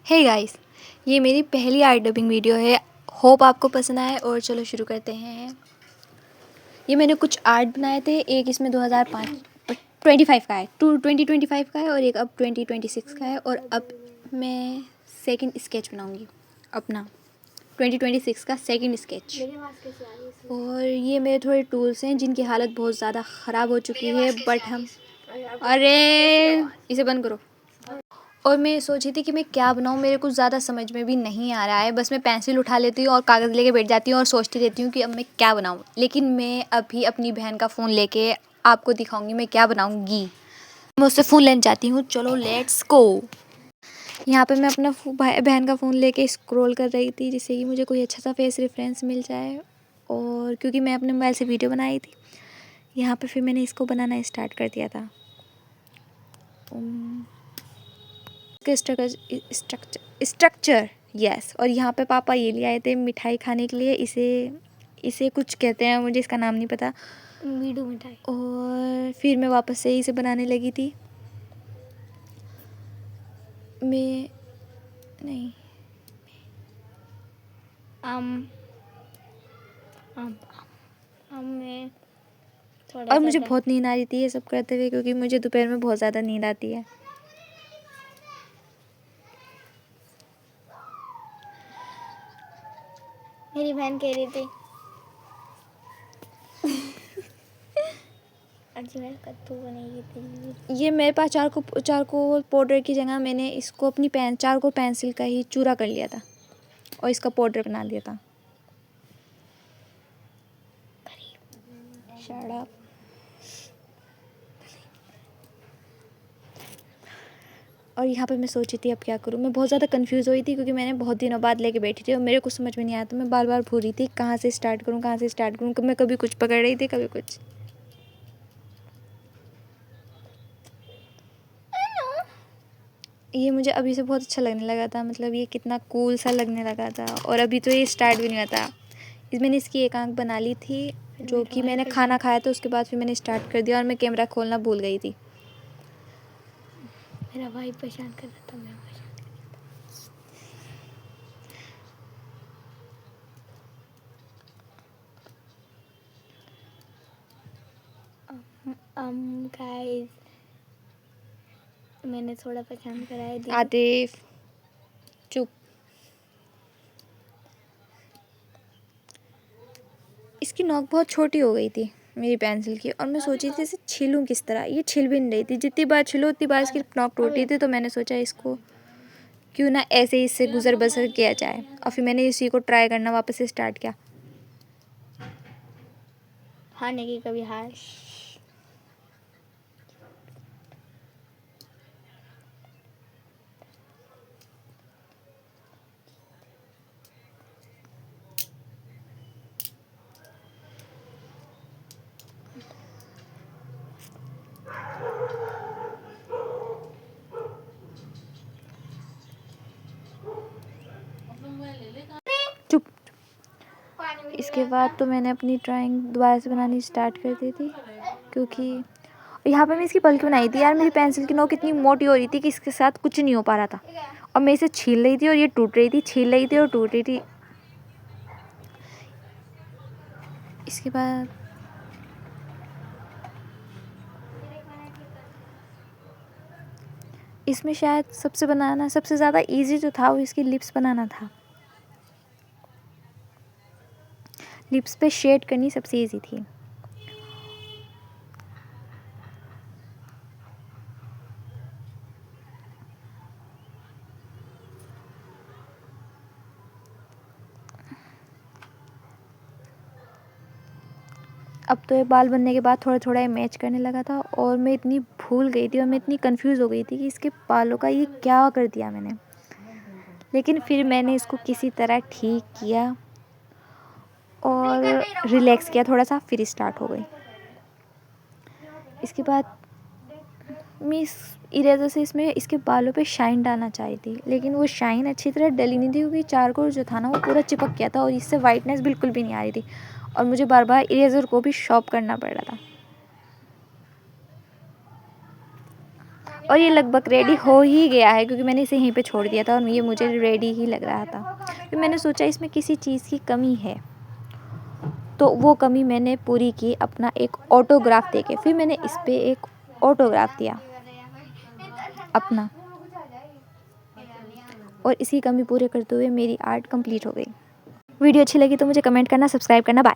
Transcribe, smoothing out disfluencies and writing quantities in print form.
Hey guys, ये मेरी पहली आर्ट डबिंग वीडियो है। होप आपको पसंद आए और चलो शुरू करते हैं। ये मैंने कुछ आर्ट बनाए थे। एक इसमें 2025 का है, 2025 का है, और एक अब 2026 का है। और अब मैं सेकंड स्केच बनाऊंगी अपना 2026 का सेकंड स्केच। और ये मेरे थोड़े टूल्स हैं जिनकी हालत बहुत ज़्यादा ख़राब हो चुकी है, बट हम अरे इसे बंद करो। और मैं सोची थी कि मैं क्या बनाऊँ, मेरे कुछ ज़्यादा समझ में भी नहीं आ रहा है। बस मैं पेंसिल उठा लेती हूँ और कागज़ लेके बैठ जाती हूँ और सोचती रहती हूँ कि अब मैं क्या बनाऊँ। लेकिन मैं अभी अपनी बहन का फ़ोन लेके आपको दिखाऊंगी मैं क्या बनाऊँगी। मैं उससे फ़ोन लेने जाती हूँ, चलो लेट्स गो। यहाँ पे मैं अपना बहन का फ़ोन लेके स्क्रॉल कर रही थी जिससे कि मुझे कोई अच्छा सा फेस रेफरेंस मिल जाए। और क्योंकि मैं अपने मोबाइल से वीडियो बनाई थी, यहाँ पे फिर मैंने इसको बनाना स्टार्ट कर दिया था। Structure yes. और यहाँ पे पापा ये ले आए थे मिठाई खाने के लिए। इसे कुछ कहते हैं, मुझे इसका नाम नहीं पता। मीठू मिठाई। और फिर मैं वापस से इसे बनाने लगी थी। मैं नहीं में थोड़ा और सा मुझे बहुत नींद आ रही थी ये सब करते हुए, क्योंकि मुझे दोपहर में बहुत ज़्यादा नींद आती है। मेरी बहन कह रही थी आज मैं कद्दू बनेगी तेरी। ये मेरे पास चारकोल पाउडर की जगह मैंने इसको अपनी चारकोल पेंसिल का ही चूरा कर लिया था और इसका पाउडर बना लिया था। Shut up. और यहाँ पे मैं सोची थी अब क्या करूँ। मैं बहुत ज़्यादा कंफ्यूज हुई थी क्योंकि मैंने बहुत दिनों बाद लेके बैठी थी और मेरे कुछ समझ में नहीं आया, तो मैं बार बार भूल रही थी कहाँ से स्टार्ट करूँ, कहाँ से स्टार्ट करूँ। मैं कभी कुछ पकड़ रही थी, कभी कुछ। ये मुझे अभी से बहुत अच्छा लगने लगा था, मतलब ये कितना कूल सा लगने लगा था। और अभी तो ये स्टार्ट भी नहीं हुआ था। मैंने इसकी एक आंख बना ली थी, जो कि मैंने खाना खाया था उसके बाद फिर मैंने स्टार्ट कर दिया और मैं कैमरा खोलना भूल गई थी। मेरा भाई परेशान कर रहा था, मैं परेशान गाइस मैंने थोड़ा परेशान कराया दिया। आतिफ चुप। इसकी नोक बहुत छोटी हो गई थी मेरी पेंसिल की, और मैं सोची थी इसे छीलूं किस तरह। ये छिल भी नहीं रही थी, जितनी बार छिलो उतनी बार इसकी नोक टूटी थी। तो मैंने सोचा इसको क्यों ना ऐसे ही इससे गुजर बसर किया जाए, और फिर मैंने इसी को ट्राई करना वापस से स्टार्ट किया। हारने की कभी हार। चुप। इसके बाद तो मैंने अपनी ड्राइंग दोबारा से बनानी स्टार्ट कर दी थी, क्योंकि यहाँ पे मैं इसकी पलकी बनाई थी। यार मेरी पेंसिल की नोक इतनी मोटी हो रही थी कि इसके साथ कुछ नहीं हो पा रहा था, और मैं इसे छील रही थी और ये टूट रही थी, छील रही थी और टूट रही थी। इसके बाद इसमें शायद सबसे ज़्यादा इजी जो था वो इसकी लिप्स बनाना था। लिप्स पे शेड करनी सबसे इजी थी। अब तो ये बाल बनने के बाद थोड़ा थोड़ा ये मैच करने लगा था, और मैं इतनी भूल गई थी और मैं इतनी कंफ्यूज हो गई थी कि इसके बालों का ये क्या कर दिया मैंने। लेकिन फिर मैंने इसको किसी तरह ठीक किया और रिलैक्स किया थोड़ा सा, फिर स्टार्ट हो गई। इसके बाद मैं इस इरेजर से इसके बालों पे शाइन डालना चाही थी, लेकिन वो शाइन अच्छी तरह डली नहीं थी क्योंकि चारकोल जो था ना वो पूरा चिपक गया था और इससे वाइटनेस बिल्कुल भी नहीं आ रही थी, और मुझे बार बार इरेजर को भी शॉर्प करना पड़ रहा था। और ये लगभग रेडी हो ही गया है क्योंकि मैंने इसे यहीं पे छोड़ दिया था और ये मुझे रेडी ही लग रहा था। फिर मैंने सोचा इसमें किसी चीज़ की कमी है, तो वो कमी मैंने पूरी की अपना एक ऑटोग्राफ देके। फिर मैंने इस पर एक ऑटोग्राफ दिया अपना, और इसी कमी पूरे करते हुए मेरी आर्ट कंप्लीट हो गई। वीडियो अच्छी लगी तो मुझे कमेंट करना, सब्सक्राइब करना। बाय।